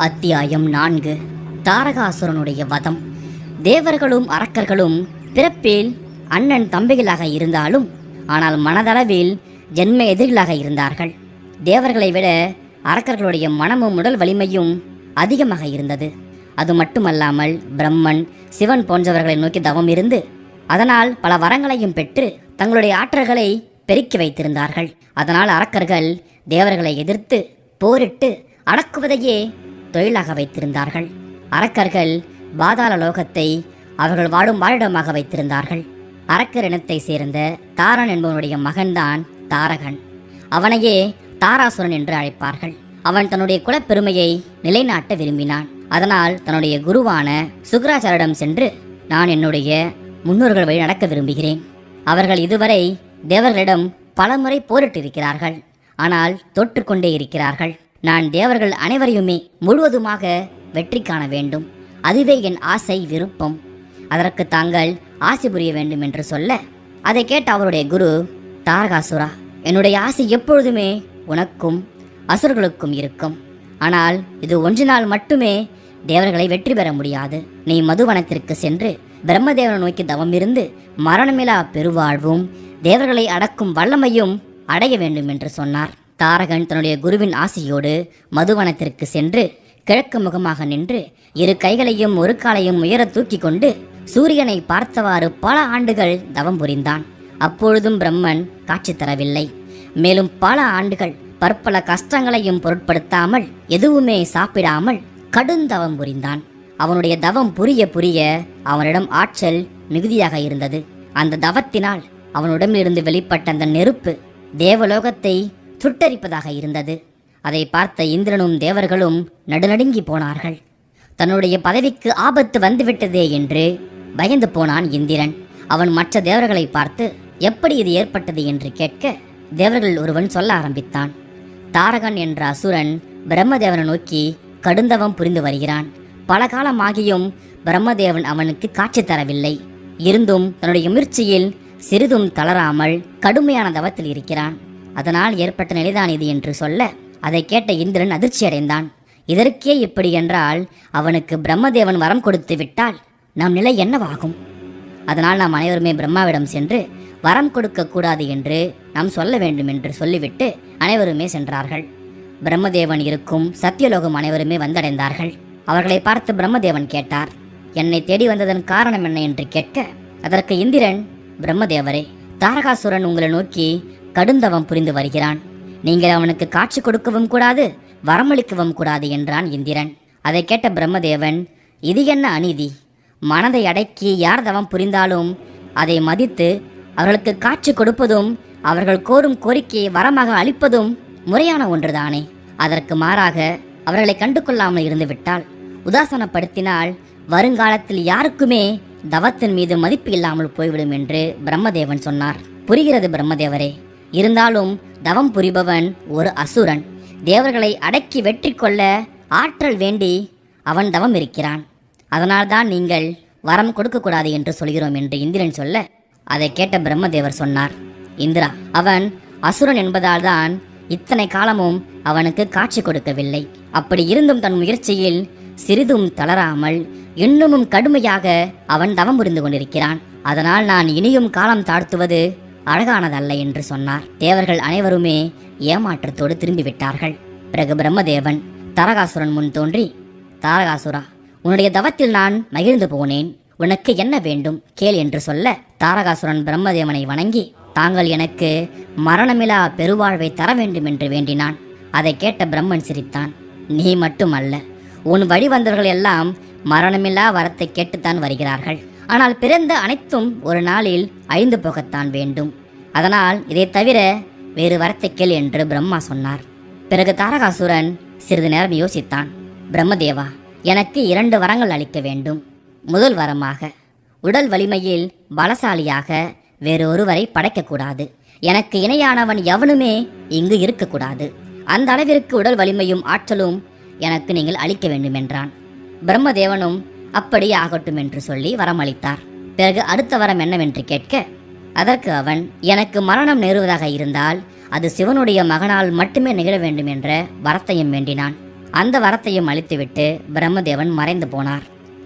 அத்தியாயம் 4. தாரகாசுரனுடைய வதம். தேவர்களும் அரக்கர்களும் பிறப்பில் அண்ணன் தம்பிகளாக இருந்தாலும் ஆனால் மனதளவில் ஜென்ம எதிரிகளாக இருந்தார்கள். தேவர்களை விட அரக்கர்களுடைய மனமும் உடல் வலிமையும் அதிகமாக இருந்தது. அது மட்டுமல்லாமல் பிரம்மன், சிவன் போன்றவர்களை நோக்கி தவம் இருந்து அதனால் பல வரங்களையும் பெற்று தங்களுடைய ஆற்றல்களை பெருக்கி வைத்திருந்தார்கள். அதனால் அரக்கர்கள் தேவர்களை எதிர்த்து போரிட்டு அடக்குவதையே தொழிலாக வைத்திருந்தார்கள். அரக்கர்கள் பாதாள லோகத்தை அவர்கள் வாடும் வாழிடமாக வைத்திருந்தார்கள். அரக்கர் இனத்தை சேர்ந்த தாரன் என்பவனுடைய மகன்தான் தாரகன். அவனையே தாராசுரன் என்று அழைப்பார்கள். அவன் தன்னுடைய குலப்பெருமையை நிலைநாட்ட விரும்பினான். அதனால் தன்னுடைய குருவான சுக்ராச்சாரிடம் சென்று, நான் என்னுடைய முன்னோர்கள் வழி நடக்க விரும்புகிறேன். அவர்கள் இதுவரை தேவர்களிடம் பலமுறை போரிட்டிருக்கிறார்கள், ஆனால் தோற்றுக்கொண்டே இருக்கிறார்கள். நான் தேவர்கள் அனைவரையுமே முழுவதுமாக வெற்றி காண வேண்டும். அதுவே என் ஆசை, விருப்பம். அதற்கு தாங்கள் ஆசை புரிய வேண்டும் என்று சொல்ல, அதை கேட்ட அவருடைய குரு, தாரகாசுரா, என்னுடைய ஆசை எப்பொழுதுமே உனக்கும் அசுரர்களுக்கும் இருக்கும். ஆனால் இது ஒன்றினால் மட்டுமே தேவர்களை வெற்றி பெற முடியாது. நீ மதுவனத்திற்கு சென்று பிரம்மதேவனை நோக்கி தவம் இருந்து மரணமிலா பெருவாழ்வும் தேவர்களை அடக்கும் வல்லமையும் அடைய வேண்டும் என்று சொன்னார். தாரகன் தன்னுடைய குருவின் ஆசையோடு மதுவனத்திற்கு சென்று கிழக்கு முகமாக நின்று இரு கைகளையும் ஒரு காலையும் உயர தூக்கி கொண்டு சூரியனை பார்த்தவாறு பல ஆண்டுகள் தவம் புரிந்தான். அப்பொழுதும் பிரம்மன் காட்சி தரவில்லை. மேலும் பல ஆண்டுகள் பற்பல கஷ்டங்களையும் பொருட்படுத்தாமல் எதுவுமே சாப்பிடாமல் கடுந்தவம் புரிந்தான். அவனுடைய தவம் புரிய புரிய அவனிடம் ஆற்றல் மிகுதியாக இருந்தது. அந்த தவத்தினால் அவனுடமிருந்து வெளிப்பட்ட அந்த நெருப்பு தேவலோகத்தை சுட்டரிப்பதாக இருந்தது. அதை பார்த்த இந்திரனும் தேவர்களும் நடுநடுங்கி போனார்கள். தன்னுடைய பதவிக்கு ஆபத்து வந்துவிட்டதே என்று பயந்து போனான் இந்திரன். அவன் மற்ற தேவர்களை பார்த்து எப்படி இது ஏற்பட்டது என்று கேட்க, தேவர்கள் ஒருவன் சொல்ல ஆரம்பித்தான். தாரகன் என்ற அசுரன் பிரம்மதேவனை நோக்கி கடுந்தவம் புரிந்து வருகிறான். பல காலமாகியும் பிரம்மதேவன் அவனுக்கு காட்சி தரவில்லை. இருந்தும் தன்னுடைய முயற்சியில் சிறிதும் தளராமல் கடுமையான தவத்தில் இருக்கிறான். அதனால் ஏற்பட்ட நிலைதான் இது என்று சொல்ல, அதை கேட்ட இந்திரன் அதிர்ச்சி அடைந்தான். இதற்கே இப்படி என்றால் அவனுக்கு பிரம்மதேவன் வரம் கொடுத்து விட்டால் நம் நிலை என்னவாகும்? அதனால் நாம் அனைவருமே பிரம்மாவிடம் சென்று வரம் கொடுக்க கூடாது என்று நாம் சொல்ல வேண்டும் என்று சொல்லிவிட்டு அனைவருமே சென்றார்கள். பிரம்மதேவன் இருக்கும் சத்தியலோகம் அனைவருமே வந்தடைந்தார்கள். அவர்களை பார்த்து பிரம்மதேவன் கேட்டார், என்னை தேடி வந்ததன் காரணம் என்ன என்று கேட்க, அதற்கு இந்திரன், பிரம்மதேவரே, தாரகாசுரன் உங்களை நோக்கி கடுந்தவம் புரிந்து வருகிறான். நீங்கள் அவனுக்கு காட்சி கொடுக்கவும் கூடாது, வரமளிக்கவும் கூடாது என்றான் இந்திரன். அதை கேட்ட பிரம்மதேவன், இது என்ன அநீதி? மனதை அடக்கி யார் தவம் புரிந்தாலும் அதை மதித்து அவர்களுக்கு காட்சி கொடுப்பதும் அவர்கள் கோரும் கோரிக்கையை வரமாக அளிப்பதும் முறையான ஒன்றுதானே. அதற்கு மாறாக அவர்களை கண்டு கொள்ளாமல் இருந்துவிட்டால், உதாசனப்படுத்தினால் வருங்காலத்தில் யாருக்குமே தவத்தின் மீது மதிப்பு இல்லாமல் போய்விடும் என்று பிரம்மதேவன் சொன்னார். புரிகிறது பிரம்மதேவரே, இருந்தாலும் தவம் புரிபவன் ஒரு அசுரன். தேவர்களை அடக்கி வெற்றி கொள்ள ஆற்றல் வேண்டி அவன் தவம் இருக்கிறான். அதனால்தான் நீங்கள் வரம் கொடுக்கக்கூடாது என்று சொல்கிறோம் என்று இந்திரன் சொல்ல, அதை கேட்ட பிரம்மதேவர் சொன்னார், இந்திரா, அவன் அசுரன் என்பதால் தான் இத்தனை காலமும் அவனுக்கு காட்சி கொடுக்கவில்லை. அப்படி இருந்தும் தன் முயற்சியில் சிறிதும் தளராமல் இன்னமும் கடுமையாக அவன் தவம் புரிந்து கொண்டிருக்கிறான். அதனால் நான் இனியும் காலம் தாழ்த்துவது அழகானதல்ல என்று சொன்னார். தேவர்கள் அனைவருமே ஏமாற்றத்தோடு திரும்பிவிட்டார்கள். பிறகு பிரம்மதேவன் தாரகாசுரன் முன் தோன்றி, தாரகாசுரா, உன்னுடைய தவத்தில் நான் மகிழ்ந்து போனேன். உனக்கு என்ன வேண்டும் கேள் என்று சொல்ல, தாரகாசுரன் பிரம்மதேவனை வணங்கி தாங்கள் எனக்கு மரணமிலா பெருவாழ்வை தர வேண்டும் என்று வேண்டினான். அதை கேட்ட பிரம்மன் சிரித்தான். நீ மட்டுமல்ல, உன் வழி வந்தவர்கள் எல்லாம் மரணமில்லா வரத்தை கேட்டுத்தான் வருகிறார்கள். ஆனால் பிறந்த அனைத்தும் ஒரு நாளில் அழிந்து போகத்தான் வேண்டும். அதனால் இதை தவிர வேறு வரத்தை கேள் என்று பிரம்மா சொன்னார். பிறகு தாரகாசுரன் சிறிது நேரம் யோசித்தான். பிரம்மதேவா, எனக்கு 2 வரங்கள் அளிக்க வேண்டும். முதல் வரமாக உடல் வலிமையில் பலசாலியாக வேறொருவரை படைக்கக்கூடாது. எனக்கு இணையானவன் எவனுமே இங்கு இருக்கக்கூடாது. அந்த அளவிற்கு உடல் வலிமையும் ஆற்றலும் எனக்கு நீங்கள் அளிக்க வேண்டும் என்றான். பிரம்மதேவனும் அப்படி ஆகட்டும் என்று சொல்லி வரம் அளித்தார். பிறகு அடுத்த வரம் என்னவென்று கேட்க, அதற்கு அவன், எனக்கு மரணம் நேருவதாக இருந்தால் அது சிவனுடைய மகனால் மட்டுமே நிகழ வேண்டும் என்ற வரத்தையும் வேண்டினான். அந்த வரத்தையும் அளித்துவிட்டு பிரம்மதேவன் மறைந்து போனார்.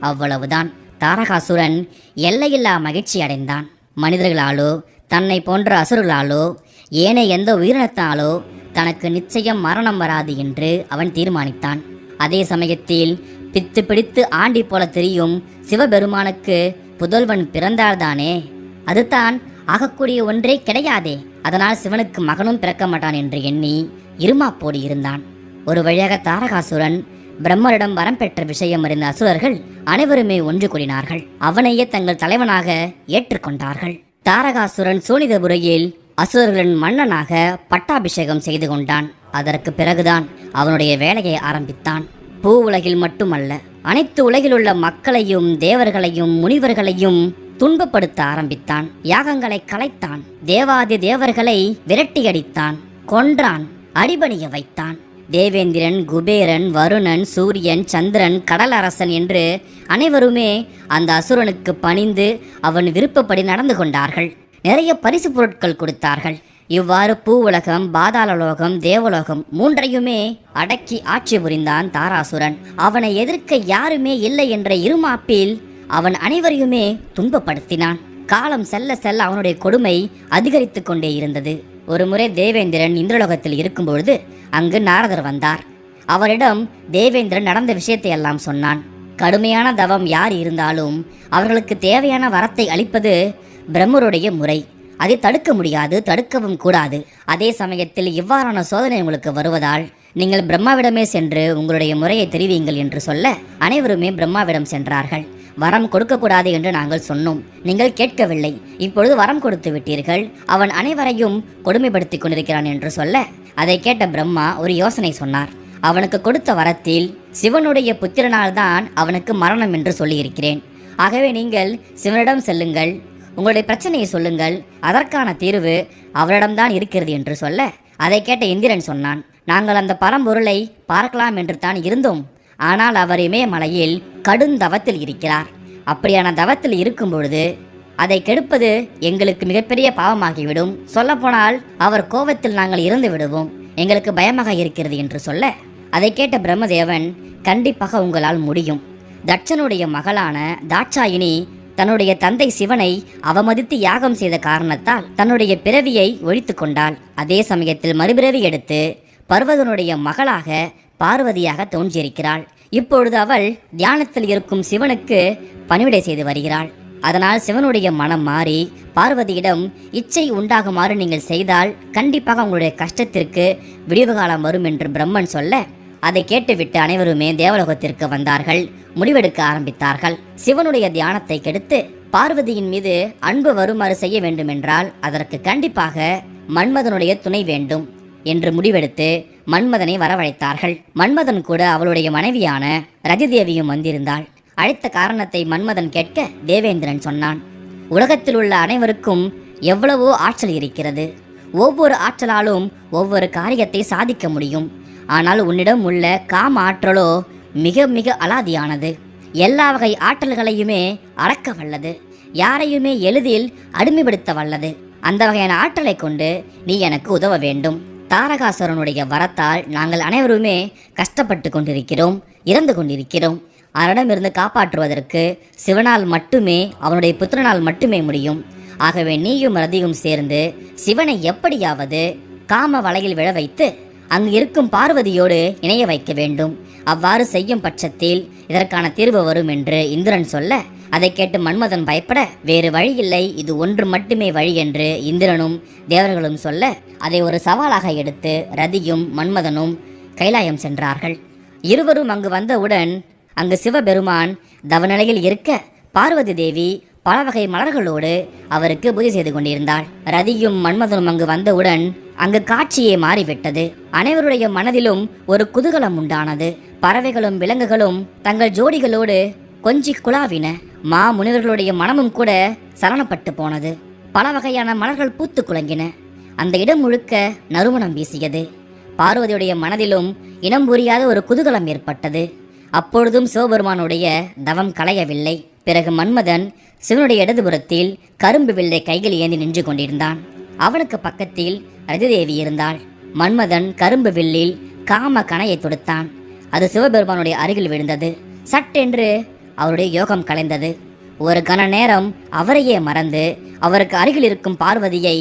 அவ்வளவுதான். தாரகாசுரன் எல்லையில்லா மகிழ்ச்சி அடைந்தான். மனிதர்களாலோ தன்னை போன்ற அசுரர்களாலோ ஏனைய எந்த உயிரினத்தாலோ தனக்கு நிச்சயம் மரணம் வராது என்று அவன் தீர்மானித்தான். அதே சமயத்தில் பித்து பிடித்து ஆண்டி போல தெரியும் சிவபெருமானுக்கு புதல்வன் பிறந்தால்தானே, அதுதான் ஆகக்கூடிய ஒன்றே கிடையாதே, அதனால் சிவனுக்கு மகனும் பிறக்க மாட்டான் என்று எண்ணி இருமாப்போடு இருந்தான். ஒரு வழியாக தாரகாசுரன் பிரம்மரிடம் வரம் பெற்ற விஷயம் அறிந்த அசுரர்கள் அனைவருமே ஒன்று கூடினார்கள். அவனையே தங்கள் தலைவனாக ஏற்றுக்கொண்டார்கள். தாரகாசுரன் சோனிதபுரியில் அசுரர்களின் மன்னனாக பட்டாபிஷேகம் செய்து கொண்டான். அதற்கு பிறகுதான் அவனுடைய வேலையை ஆரம்பித்தான். பூ உலகில் மட்டுமல்ல, அனைத்து உலகிலுள்ள மக்களையும் தேவர்களையும் முனிவர்களையும் துன்பப்படுத்த ஆரம்பித்தான். யாகங்களை கலைத்தான். தேவாதி தேவர்களை விரட்டியடித்தான், கொன்றான், அடிபணிய வைத்தான். தேவேந்திரன், குபேரன், வருணன், சூரியன், சந்திரன், கடல் அரசன் என்று அனைவருமே அந்த அசுரனுக்கு பணிந்து அவன் விருப்பப்படி நடந்து கொண்டார்கள். நிறைய பரிசு பொருட்கள் கொடுத்தார்கள். இவ்வாறு பூ உலகம், பாதாளலோகம், தேவலோகம் மூன்றையுமே அடக்கி ஆட்சி புரிந்தான் தாராசுரன். அவனை எதிர்க்க யாருமே இல்லை என்ற இருமாப்பில் அவன் அனைவரையுமே துன்பப்படுத்தினான். காலம் செல்ல செல்ல அவனுடைய கொடுமை அதிகரித்து கொண்டே இருந்தது. ஒரு முறை தேவேந்திரன் இந்திரலோகத்தில் இருக்கும்பொழுது அங்கு நாரதர் வந்தார். அவரிடம் தேவேந்திரன் நடந்த விஷயத்தை எல்லாம் சொன்னான். கடுமையான தவம் யார் இருந்தாலும் அவர்களுக்கு தேவையான வரத்தை அளிப்பது பிரம்மருடைய முறை. அதை தடுக்க முடியாது, தடுக்கவும் கூடாது. அதே சமயத்தில் இவ்வாறான சோதனை உங்களுக்கு வருவதால் நீங்கள் பிரம்மாவிடமே சென்று உங்களுடைய முறையை தெரிவியுங்கள் என்று சொல்ல அனைவருமே பிரம்மாவிடம் சென்றார்கள். வரம் கொடுக்கக்கூடாது என்று நாங்கள் சொன்னோம், நீங்கள் கேட்கவில்லை. இப்பொழுது வரம் கொடுத்து விட்டீர்கள், அவன் அனைவரையும் கொடுமைப்படுத்தி கொண்டிருக்கிறான் என்று சொல்ல அதை கேட்ட பிரம்மா ஒரு யோசனை சொன்னார். அவனுக்கு கொடுத்த வரத்தில் சிவனுடைய புத்திரனால் தான் அவனுக்கு மரணம் என்று சொல்லியிருக்கிறேன். ஆகவே நீங்கள் சிவனிடம் செல்லுங்கள், உங்களுடைய பிரச்சனையை சொல்லுங்கள், அதற்கான தீர்வு அவரிடம்தான் இருக்கிறது என்று சொல்ல அதை கேட்ட இந்திரன் சொன்னான், நாங்கள் அந்த பரம்பொருளை பார்க்கலாம் என்று தான் இருந்தோம். ஆனால் அவர் இமயமலையில் கடுந்தவத்தில் இருக்கிறார். அப்படியான தவத்தில் இருக்கும் பொழுது அதை கெடுப்பது எங்களுக்கு மிகப்பெரிய பாவமாகிவிடும். சொல்லப்போனால் அவர் கோபத்தில் நாங்கள் இறந்து விடுவோம், எங்களுக்கு பயமாக இருக்கிறது என்று சொல்ல அதை கேட்ட பிரம்மதேவன், கண்டிப்பாக உங்களால் முடியும். தட்சனுடைய மகளான தாட்சாயினி தன்னுடைய தந்தை சிவனை அவமதித்து யாகம் செய்த காரணத்தால் தன்னுடைய பிறவியை ஒழித்து கொண்டாள். அதே சமயத்தில் மறுபிறவி எடுத்து பர்வதனுடைய மகளாக பார்வதியாக தோன்றியிருக்கிறாள். இப்பொழுது அவள் தியானத்தில் இருக்கும் சிவனுக்கு பணிவிடை செய்து வருகிறாள். அதனால் சிவனுடைய மனம் மாறி பார்வதியிடம் இச்சை உண்டாகுமாறு நீங்கள் செய்தால் கண்டிப்பாக உங்களுடைய கஷ்டத்திற்கு விடிவு காலம் வரும் என்று பிரம்மன் சொல்ல அதை கேட்டுவிட்டு அனைவருமே தேவலோகத்திற்கு வந்தார்கள். முடிவெடுக்க ஆரம்பித்தார்கள். சிவனுடைய தியானத்தை கெடுத்து பார்வதியின் மீது அன்பு வருமாறு செய்ய வேண்டுமென்றால் அதற்கு கண்டிப்பாக மன்மதனுடைய துணை வேண்டும் என்று முடிவெடுத்து மன்மதனை வரவழைத்தார்கள். மன்மதன் கூட அவளுடைய மனைவியான ரதிதேவியும் வந்திருந்தாள். அழைத்த காரணத்தை மன்மதன் கேட்க தேவேந்திரன் சொன்னான், உலகத்தில் உள்ள அனைவருக்கும் எவ்வளவோ ஆற்றல் இருக்கிறது. ஒவ்வொரு ஆற்றலாலும் ஒவ்வொரு காரியத்தை சாதிக்க முடியும். ஆனால் உன்னிடம் உள்ள காம ஆற்றலோ மிக மிக அலாதியானது. எல்லா வகை ஆற்றல்களையுமே அடக்க வல்லது, யாரையுமே எளிதில் அடிமைப்படுத்த வல்லது. அந்த வகையான ஆற்றலை கொண்டு நீ எனக்கு உதவ வேண்டும். தாரகாசுரனுடைய வரத்தால் நாங்கள் அனைவருமே கஷ்டப்பட்டு கொண்டிருக்கிறோம், இறந்து கொண்டிருக்கிறோம். அவனிடமிருந்து காப்பாற்றுவதற்கு சிவனால் மட்டுமே, அவனுடைய புத்திரனால் மட்டுமே முடியும். ஆகவே நீயும் ரதியும் சேர்ந்து சிவனை எப்படியாவது காம வலையில் விழ வைத்து அங்கு இருக்கும் பார்வதியோடு இணைய வைக்க வேண்டும். அவ்வாறு செய்யும் பட்சத்தில் இதற்கான தீர்வு வரும் என்று இந்திரன் சொல்ல அதை கேட்டு மன்மதன் பயப்பட வேறு வழி இல்லை, இது ஒன்று மட்டுமே வழி என்று இந்திரனும் தேவர்களும் சொல்ல அதை ஒரு சவாலாக எடுத்து ரதியும் மன்மதனும் கைலாயம் சென்றார்கள். இருவரும் அங்கு வந்தவுடன் அங்கு சிவபெருமான் தவநிலையில் இருக்க பார்வதி தேவி பல வகை மலர்களோடு அவருக்கு பூஜை செய்து கொண்டிருந்தாள். ரதியும் மன்மதனும் அங்கு வந்தவுடன் அங்கு காட்சியே மாறிவிட்டது. அனைவருடைய மனதிலும் ஒரு குதூகலம் உண்டானது. பறவைகளும் விலங்குகளும் தங்கள் ஜோடிகளோடு கொஞ்சி குழாவின. முனிவர்களுடைய மனமும் கூட சலனப்பட்டு போனது. பல வகையான மலர்கள் பூத்து குலங்கின. அந்த இடம் முழுக்க நறுமணம் வீசியது. பார்வதியுடைய மனதிலும் இனம் புரியாத ஒரு குதூகலம் ஏற்பட்டது. அப்பொழுதும் சிவபெருமானுடைய தவம் களையவில்லை. பிறகு மன்மதன் சிவனுடைய இடதுபுறத்தில் கரும்பு வில்லை கையில் ஏந்தி நின்று கொண்டிருந்தான். அவனுக்கு பக்கத்தில் ரதிதேவி இருந்தாள். மன்மதன் கரும்பு வில்லில் காம கணையை தொடுத்தான். அது சிவபெருமானுடைய அருகில் விழுந்தது. சட்டென்று அவருடைய யோகம் கலைந்தது. ஒரு கண நேரம் அவரையே மறந்து அவருக்கு அருகில் இருக்கும் பார்வதியை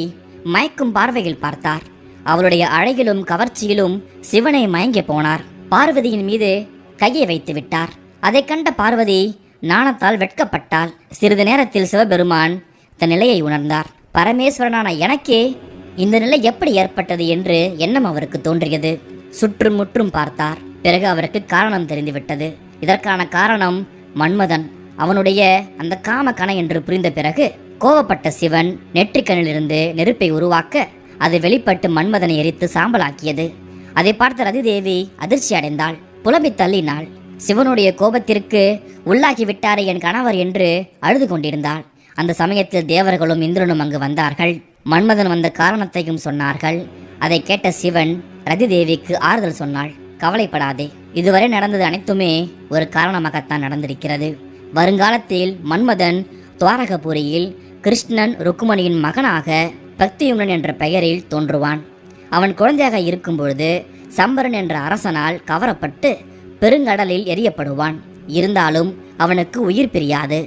மயக்கும் பார்வையில் பார்த்தார். அவளுடைய அழகிலும் கவர்ச்சியிலும் சிவனை மயங்கி போனார். பார்வதியின் மீது கையை வைத்து விட்டார். அதை கண்ட பார்வதி நாணத்தால் வெட்கப்பட்டாள். சிறிது நேரத்தில் சிவபெருமான் தன் நிலையை உணர்ந்தார். பரமேஸ்வரனான எனக்கே இந்த நிலை எப்படி ஏற்பட்டது என்று எண்ணம் அவருக்கு தோன்றியது. சுற்றும் முற்றும் பார்த்தார். பிறகு அவருக்கு காரணம் தெரிந்துவிட்டது. இதற்கான காரணம் மன்மதன், அவனுடைய அந்த காம கணை என்று புரிந்த பிறகு கோபப்பட்ட சிவன் நெற்றிக்கண்ணிலிருந்து நெருப்பை உருவாக்க அது வெளிப்பட்டு மன்மதனை எரித்து சாம்பலாக்கியது. அதை பார்த்த ரதிதேவி அதிர்ச்சி அடைந்தாள். புலம்பி தள்ளினாள். சிவனுடைய கோபத்திற்கு உள்ளாகிவிட்டாரே என் கணவர் என்று அழுது கொண்டிருந்தாள். அந்த சமயத்தில் தேவர்களும் இந்திரனும் அங்கு வந்தார்கள். மன்மதன் வந்த காரணத்தையும் சொன்னார்கள். அதை கேட்ட சிவன் ரதிதேவிக்கு ஆறுதல் சொன்னாள். கவலைப்படாதே, இதுவரை நடந்தது அனைத்துமே ஒரு காரணமாகத்தான் நடந்திருக்கிறது. வருங்காலத்தில் மன்மதன் துவாரகபுரியில் கிருஷ்ணன் ருக்குமணியின் மகனாக பக்தியுடன் என்ற பெயரில் தோன்றுவான். அவன் குழந்தையாக இருக்கும் பொழுது சம்பரன் என்ற அரசனால் கவரப்பட்டு பெருங்கடலில் எரியப்படுவான். இருந்தாலும் அவனுக்கு உயிர் பிரியாது.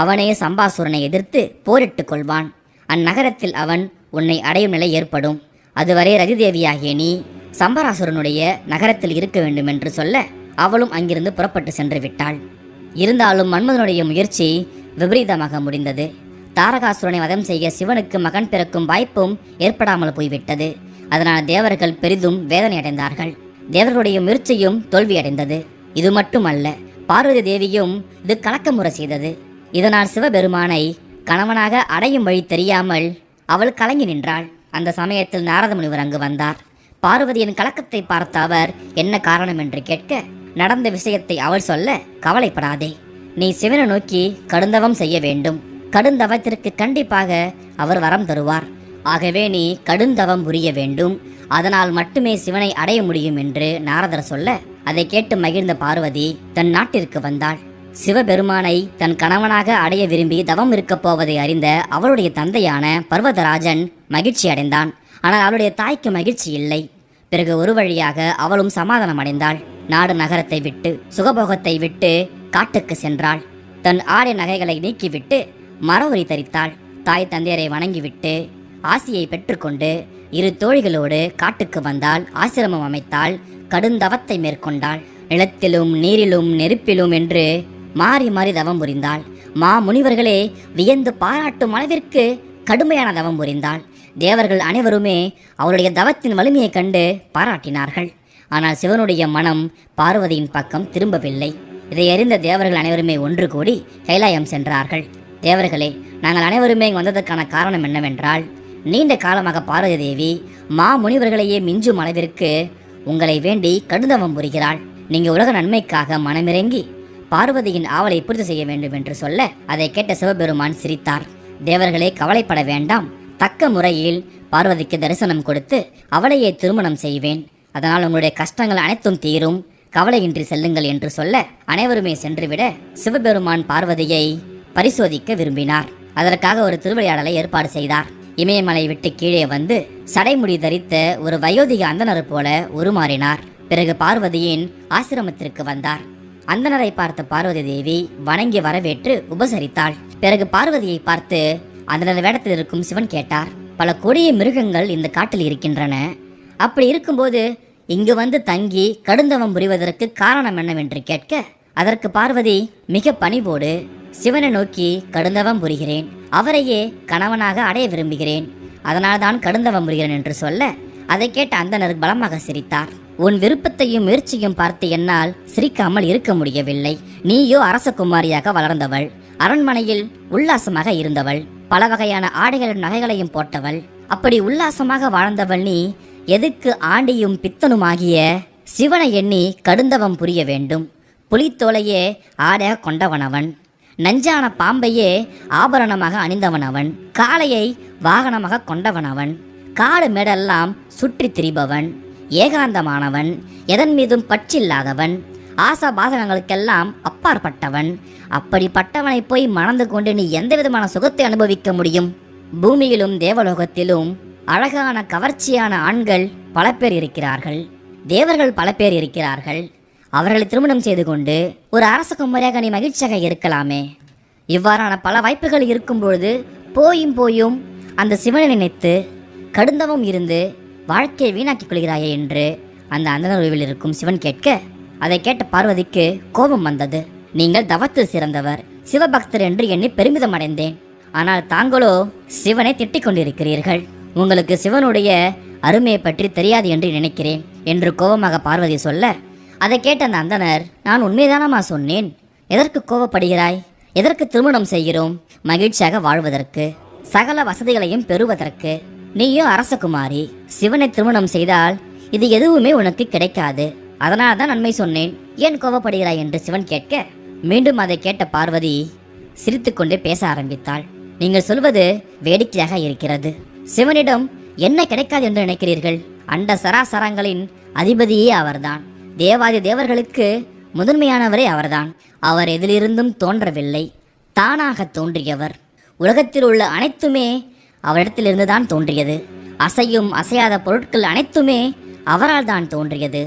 அவனே சம்பாசுரனை எதிர்த்து போரிட்டு கொள்வான். அந்நகரத்தில் அவன் உன்னை அடையும் நிலை ஏற்படும். அதுவரை ரதிதேவியாகிய நீ சம்பராசுரனுடைய நகரத்தில் இருக்க வேண்டும் என்று சொல்ல அவளும் அங்கிருந்து புறப்பட்டு சென்று விட்டாள். இருந்தாலும் மன்மதனுடைய முயற்சி விபரீதமாக முடிந்தது. தாரகாசுரனை வதம் செய்ய சிவனுக்கு மகன் பிறக்கும் வாய்ப்பும் ஏற்படாமல் போய்விட்டது. அதனால் தேவர்கள் பெரிதும் வேதனை அடைந்தார்கள். தேவர்களுடைய முயற்சியும் தோல்வியடைந்தது. இது மட்டுமல்ல, பார்வதி தேவியும் இது கலக்கமுறை செய்தது. இதனால் சிவபெருமானை கணவனாக அடையும் வழி தெரியாமல் அவள் கலங்கி நின்றாள். அந்த சமயத்தில் நாரத முனிவர் அங்கு வந்தார். பார்வதியின் கலக்கத்தை பார்த்த அவர் என்ன காரணம் என்று கேட்க, நடந்த விஷயத்தை அவள் சொல்ல, கவலைப்படாதே, நீ சிவனை நோக்கி கடுந்தவம் செய்ய வேண்டும். கடுந்தவத்திற்கு கண்டிப்பாக அவர் வரம் தருவார். ஆகவே நீ கடுந்தவம் புரிய வேண்டும். அதனால் மட்டுமே சிவனை அடைய முடியும் என்று நாரதர் சொல்ல, அதை கேட்டு மகிழ்ந்த பார்வதி தன் நாட்டிற்கு வந்தாள். சிவபெருமானை தன் கணவனாக அடைய விரும்பி தவம் இருக்கப் போவதை அறிந்த அவளுடைய தந்தையான பர்வதராஜன் மகிழ்ச்சி அடைந்தான். ஆனால் அவளுடைய தாய்க்கு மகிழ்ச்சி இல்லை. பிறகு ஒரு வழியாக அவளும் சமாதானம் அடைந்தாள். நாடு நகரத்தை விட்டு சுகபோகத்தை விட்டு காட்டுக்கு சென்றாள். தன் ஆடை நகைகளை நீக்கிவிட்டு மரவுரி தரித்தாள். தாய் தந்தையரை வணங்கிவிட்டு ஆசியை பெற்றுக்கொண்டு இரு தோழிகளோடு காட்டுக்கு வந்தாள். ஆசிரமம் அமைத்தாள். கடுந்தவத்தை மேற்கொண்டாள். நிலத்திலும் நீரிலும் நெருப்பிலும் என்று மாறி மாறி தவம் புரிந்தாள். முனிவர்களே வியந்து பாராட்டும் அளவிற்கு கடுமையான தவம் புரிந்தாள். தேவர்கள் அனைவருமே அவளுடைய தவத்தின் வலிமையை கண்டு பாராட்டினார்கள். ஆனால் சிவனுடைய மனம் பார்வதியின் பக்கம் திரும்பவில்லை. இதை அறிந்த தேவர்கள் அனைவருமே ஒன்று கூடி கைலாயம் சென்றார்கள். தேவர்களே, நாங்கள் அனைவருமே இங்கு வந்ததற்கான காரணம் என்னவென்றால், நீண்ட காலமாக பார்வதி தேவி முனிவர்களையே மிஞ்சும் அளவிற்கு உங்களை வேண்டி கடுந்தவம் புரிகிறாள். நீங்க உலக நன்மைக்காக மனமிறங்கி பார்வதியின் ஆவலை பூர்த்தி செய்ய வேண்டும் என்று சொல்ல, அதை கேட்ட சிவபெருமான் சிரித்தார். தேவர்களே, கவலைப்பட வேண்டாம். தக்க முறையில் பார்வதிக்கு தரிசனம் கொடுத்து அவளையே திருமணம் செய்வேன். அதனால் உங்களுடைய கஷ்டங்கள் அனைத்தும் தீரும். கவலையின்றி செல்லுங்கள் என்று சொல்ல அனைவருமே சென்றுவிட சிவபெருமான் பார்வதியை பரிசோதிக்க விரும்பினார். அதற்காக ஒரு திருவிளையாடலை ஏற்பாடு செய்தார். இமயமலை விட்டு கீழே வந்து சடைமுடி தரித்த ஒரு வயோதிக அந்தனர் போல உருமாறினார். பிறகு பார்வதியின் ஆசிரமத்திற்கு வந்தார். அந்தனரை பார்த்த பார்வதி தேவி வணங்கி வரவேற்று உபசரித்தாள். பிறகு பார்வதியை பார்த்து அந்தனர் வேடத்தில் இருக்கும் சிவன் கேட்டார், பல கொடிய மிருகங்கள் இந்த காட்டில் இருக்கின்றன. அப்படி இருக்கும்போது இங்கு வந்து தங்கி கடுந்தவம் புரிவதற்கு காரணம் என்னவென்று கேட்க, அதற்கு பார்வதி மிக பணிவோடு, சிவனை நோக்கி கடுந்தவம் புரிகிறேன். அவரையே கணவனாக அடைய விரும்புகிறேன். அதனால்தான் கடுந்தவம் புரிகிறேன் என்று சொல்ல, அதை கேட்ட அந்தனர் பலமாக சிரித்தார். உன் விருப்பத்தையும் முயற்சியும் பார்த்து என்னால் சிரிக்காமல் இருக்க முடியவில்லை. நீயோ அரசகுமாரியாக வளர்ந்தவள், அரண்மனையில் உல்லாசமாக இருந்தவள், பல வகையான ஆடைகளும் நகைகளையும் போட்டவள். அப்படி உல்லாசமாக வாழ்ந்தவள் நீ எதுக்கு ஆண்டியும் பித்தனுமாகிய சிவனை எண்ணி கடுந்தவம் புரிய வேண்டும்? புலித்தோலையே ஆடையாக கொண்டவனவன், நஞ்சான பாம்பையே ஆபரணமாக அணிந்தவனவன், காளையை வாகனமாக கொண்டவனவன், காடு மேடெல்லாம் சுற்றி திரிபவன், ஏகாந்தமானவன், எதன் மீதும் பற்றில்லாதவன், ஆசாபாசங்களுக்கெல்லாம் அப்பாற்பட்டவன். அப்படிப்பட்டவனை போய் மணந்து கொண்டு நீ எந்த விதமான சுகத்தை அனுபவிக்க முடியும்? பூமியிலும் தேவலோகத்திலும் அழகான கவர்ச்சியான ஆண்கள் பல பேர் இருக்கிறார்கள். தேவர்கள் பல பேர் இருக்கிறார்கள். அவர்களை திருமணம் செய்து கொண்டு ஒரு அரசகுமாரியாக நீ மகிழ்ச்சியாக இருக்கலாமே. இவ்வாறான பல வாய்ப்புகள் இருக்கும்பொழுது போயும் அந்த சிவனை நினைத்து கடுந்தவும் இருந்து வாழ்க்கையை வீணாக்கிக் கொள்கிறாயே என்று அந்த அந்தணர்வில் இருக்கும் சிவன் கேட்க, அதை கேட்ட பார்வதிக்கு கோபம் வந்தது. நீங்கள் தவத்தில் சிறந்தவர், சிவபக்தர் என்று எண்ணி பெருமிதம் அடைந்தேன். ஆனால் தாங்களோ சிவனை திட்டிக் கொண்டிருக்கிறீர்கள். உங்களுக்கு சிவனுடைய அருமையை பற்றி தெரியாது என்று நினைக்கிறேன் என்று கோபமாக பார்வதி சொல்ல, அதை கேட்ட அந்த அந்தணர், நான் உண்மைதானமா சொன்னேன்? எதற்கு கோபப்படுகிறாய்? எதற்கு திருமணம் செய்கிறோம்? மகிழ்ச்சியாக வாழ்வதற்கு, சகல வசதிகளையும் பெறுவதற்கு. நீயும் அரசகுமாரி, சிவனை திருமணம் செய்தால் இது எதுவுமே உனக்கு கிடைக்காது. அதனால் தான் நன்மை சொன்னேன், ஏன் கோபப்படுகிறாய் என்று சிவன் கேட்க, மீண்டும் அதை கேட்ட பார்வதி சிரித்துக்கொண்டே பேச ஆரம்பித்தாள். நீங்கள் சொல்வது வேடிக்கையாக இருக்கிறது. சிவனிடம் என்ன கிடைக்காது என்று நினைக்கிறீர்கள்? அண்ட சராசரங்களின் அதிபதியே அவர்தான். தேவாதி தேவர்களுக்கு முதன்மையானவரே அவர்தான். அவர் எதிலிருந்தும் தோன்றவில்லை, தானாக தோன்றியவர். உலகத்தில் உள்ள அனைத்துமே அவரிடத்திலிருந்து தான் தோன்றியது. அசையும் அசையாத பொருட்கள் அனைத்துமே அவரால் தான் தோன்றியது.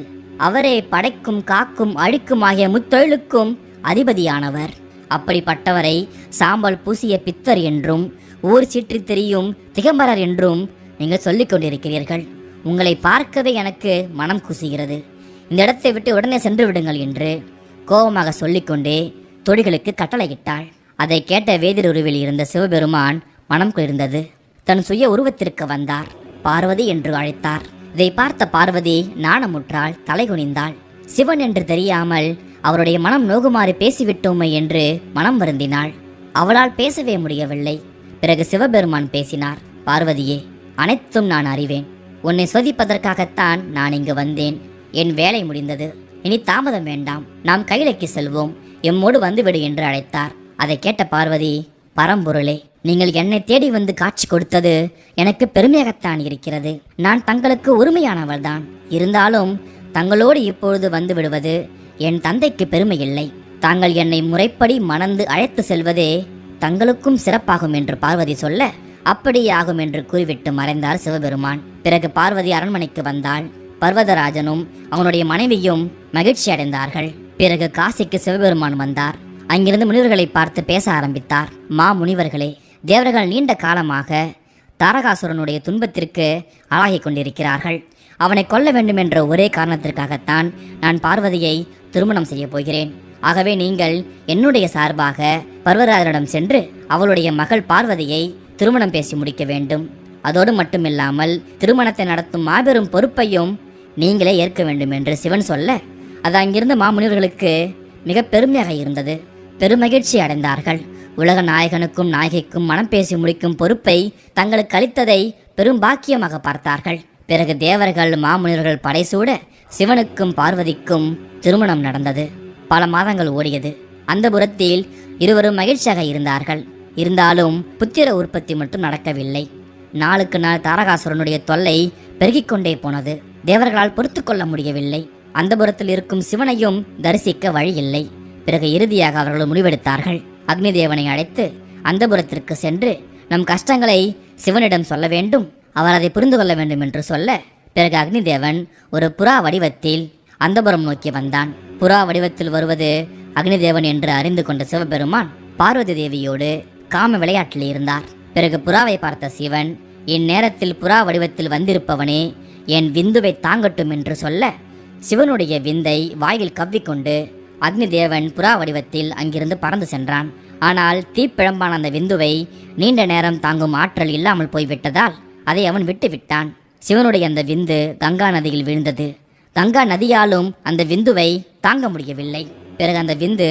அவரே படைக்கும் காக்கும் அழிக்கும் ஆகிய முத்தொழிலுக்கும் அதிபதியானவர். அப்படிப்பட்டவரை சாம்பல் பூசிய பித்தர் என்றும் ஊர் சிற்றி தெரியும் திகம்பரர் என்றும் நீங்கள் சொல்லிக் கொண்டிருக்கிறீர்கள். உங்களை பார்க்கவே எனக்கு மனம் குசுகிறது. இந்த இடத்தை விட்டு உடனே சென்று விடுங்கள் என்று கோபமாக சொல்லிக்கொண்டே தொழில்களுக்கு கட்டளையிட்டாள். அதை கேட்ட வேதிர் உருவில் இருந்த சிவபெருமான் மனம் குளிர்ந்தது. தன் சுய உருவத்திற்கு வந்தார். பார்வதி என்று அழைத்தார். இதை பார்த்த பார்வதி நாணமுற்றாள், தலைகுனிந்தாள். சிவன் என்று தெரியாமல் அவருடைய மனம் நோகுமாறு பேசிவிட்டோமே என்று மனம் வருந்தினாள். அவளால் பேசவே முடியவில்லை. பிறகு சிவபெருமான் பேசினார். பார்வதியே, அனைத்தும் நான் அறிவேன். உன்னை சோதிப்பதற்காகத்தான் நான் இங்கு வந்தேன். என் வேலை முடிந்தது, இனி தாமதம் வேண்டாம், நாம் கைலைக்கு செல்வோம், எம்மோடு வந்துவிடு என்று அழைத்தார். அதை கேட்ட பார்வதி, பரம்பொருளே, நீங்கள் என்னை தேடி வந்து காட்சி கொடுத்தது எனக்கு பெருமையாகத்தான் இருக்கிறது. நான் தங்களுக்கு உரிமையானவள்தான். இருந்தாலும் தங்களோடு இப்பொழுது வந்து விடுவது என் தந்தைக்கு பெருமை இல்லை. தாங்கள் என்னை முறைப்படி மணந்து அழைத்து செல்வதே தங்களுக்கும் சிறப்பாகும் என்று பார்வதி சொல்ல, அப்படியே ஆகும் என்று கூறிவிட்டு மறைந்தார் சிவபெருமான். பிறகு பார்வதி அரண்மனைக்கு வந்தாள். பர்வதராஜனும் அவனுடைய மனைவியும் மகிழ்ச்சி அடைந்தார்கள். பிறகு காசிக்கு சிவபெருமான் வந்தார். அங்கிருந்து முனிவர்களை பார்த்து பேச ஆரம்பித்தார். மா முனிவர்களே, தேவர்கள் நீண்ட காலமாக தாரகாசுரனுடைய துன்பத்திற்கு ஆளாகி கொண்டிருக்கிறார்கள். அவனை கொல்ல வேண்டும் என்ற ஒரே காரணத்திற்காகத்தான் நான் பார்வதியை திருமணம் செய்ய போகிறேன். ஆகவே நீங்கள் என்னுடைய சார்பாக பர்வதராஜனிடம் சென்று அவளுடைய மகள் பார்வதியை திருமணம் பேசி முடிக்க வேண்டும். அதோடு மட்டுமில்லாமல் திருமணத்தை நடத்தும் மாபெரும் பொறுப்பையும் நீங்களே ஏற்க வேண்டும் என்று சிவன் சொல்ல, அது அங்கிருந்த மாமுனிவர்களுக்கு மிக பெருமையாக இருந்தது. பெருமகிழ்ச்சி அடைந்தார்கள். உலக நாயகனுக்கும் நாயகிக்கும் மனம் பேசி முடிக்கும் பொறுப்பை தங்களுக்கு அளித்ததை பெரும் பாக்கியமாக பார்த்தார்கள். பிறகு தேவர்கள் மாமுனிவர்கள் படைசூட சிவனுக்கும் பார்வதிக்கும் திருமணம் நடந்தது. பல மாதங்கள் ஓடியது. அந்த புறத்தில் இருவரும் மகிழ்ச்சியாக இருந்தார்கள். இருந்தாலும் புத்திர உற்பத்தி மட்டும் நடக்கவில்லை. நாளுக்கு நாள் தாரகாசுரனுடைய தொல்லை பெருகிக்கொண்டே போனது. தேவர்களால் பொறுத்து கொள்ள முடியவில்லை. அந்த புறத்தில் இருக்கும் சிவனையும் தரிசிக்க வழி இல்லை. பிறகு இறுதியாக அவர்கள் முடிவெடுத்தார்கள். அக்னி தேவனை அழைத்து அந்த புறத்திற்கு சென்று நம் கஷ்டங்களை சிவனிடம் சொல்ல வேண்டும், அவர் அதை புரிந்து கொள்ள வேண்டும் என்று சொல்ல, பிறகு அக்னி தேவன் ஒரு புறா வடிவத்தில் அந்தபுரம் நோக்கி வந்தான். புறா வடிவத்தில் வருவது அக்னி தேவன் என்று அறிந்து கொண்ட சிவபெருமான் பார்வதி தேவியோடு காம விளையாட்டில் இருந்தார். பிறகு புறாவை பார்த்த சிவன், இந்நேரத்தில் புறா வடிவத்தில் வந்திருப்பவனே என் விந்துவை தாங்கட்டும் என்று சொல்ல, சிவனுடைய விந்தை வாயில் கவ்விக்கொண்டு அக்னி தேவன் புறா வடிவத்தில் அங்கிருந்து பறந்து சென்றான். ஆனால் தீப்பிழம்பான அந்த விந்துவை நீண்ட நேரம் தாங்கும் ஆற்றல் இல்லாமல் போய்விட்டதால் அதை அவன் விட்டு விட்டான். சிவனுடைய அந்த விந்து கங்கா நதியில் விழுந்தது. கங்கா நதியாலும் அந்த விந்துவை தாங்க முடியவில்லை. பிறகு அந்த விந்து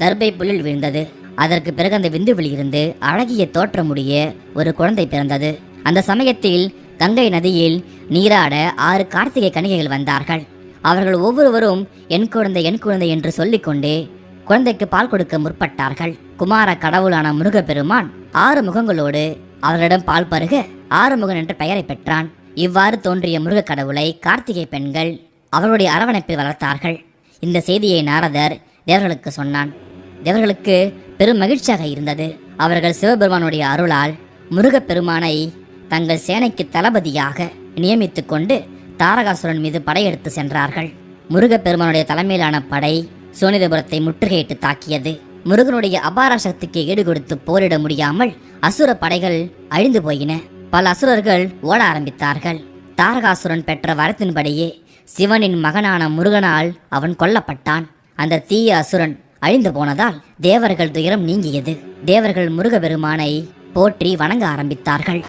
தர்பை புல்லில் விழுந்தது. அதற்கு பிறகு அந்த விந்துவில் இருந்து அழகிய தோற்றமுடைய ஒரு குழந்தை பிறந்தது. அந்த சமயத்தில் கங்கை நதியில் நீராட 6 கார்த்திகை கன்னிகைகள் வந்தார்கள். அவர்கள் ஒவ்வொருவரும் என் குழந்தை என் குழந்தை என்று சொல்லிக்கொண்டே குழந்தைக்கு பால் கொடுக்க முற்பட்டார்கள். குமார கடவுளான முருகப்பெருமான் 6 முகங்களோடு அவர்களிடம் பால் பருக ஆறுமுகன் என்ற பெயரை பெற்றான். இவ்வாறு தோன்றிய முருக கடவுளை கார்த்திகை பெண்கள் அவர்களுடைய அரவணைப்பில் வளர்த்தார்கள். இந்த செய்தியை நாரதர் தேவர்களுக்கு சொன்னான். தேவர்களுக்கு பெரும் மகிழ்ச்சியாக இருந்தது. அவர்கள் சிவபெருமானுடைய அருளால் முருகப்பெருமானை தங்கள் சேனைக்கு தளபதியாக நியமித்து கொண்டு தாரகாசுரன் மீது படையெடுத்து சென்றார்கள். முருகப்பெருமானுடைய தலைமையிலான படை சோனிதபுரத்தை முற்றுகையிட்டு தாக்கியது. முருகனுடைய அபார சக்திக்கு ஈடு கொடுத்து போரிட முடியாமல் அசுர படைகள் அழிந்து போயின. பல அசுரர்கள் ஓட ஆரம்பித்தார்கள். தாரகாசுரன் பெற்ற வரத்தின்படியே சிவனின் மகனான முருகனால் அவன் கொல்லப்பட்டான். அந்த தீய அசுரன் அழிந்து போனதால் தேவர்கள் துயரம் நீங்கியது. தேவர்கள் முருகப்பெருமானை போற்றி வணங்க ஆரம்பித்தார்கள்.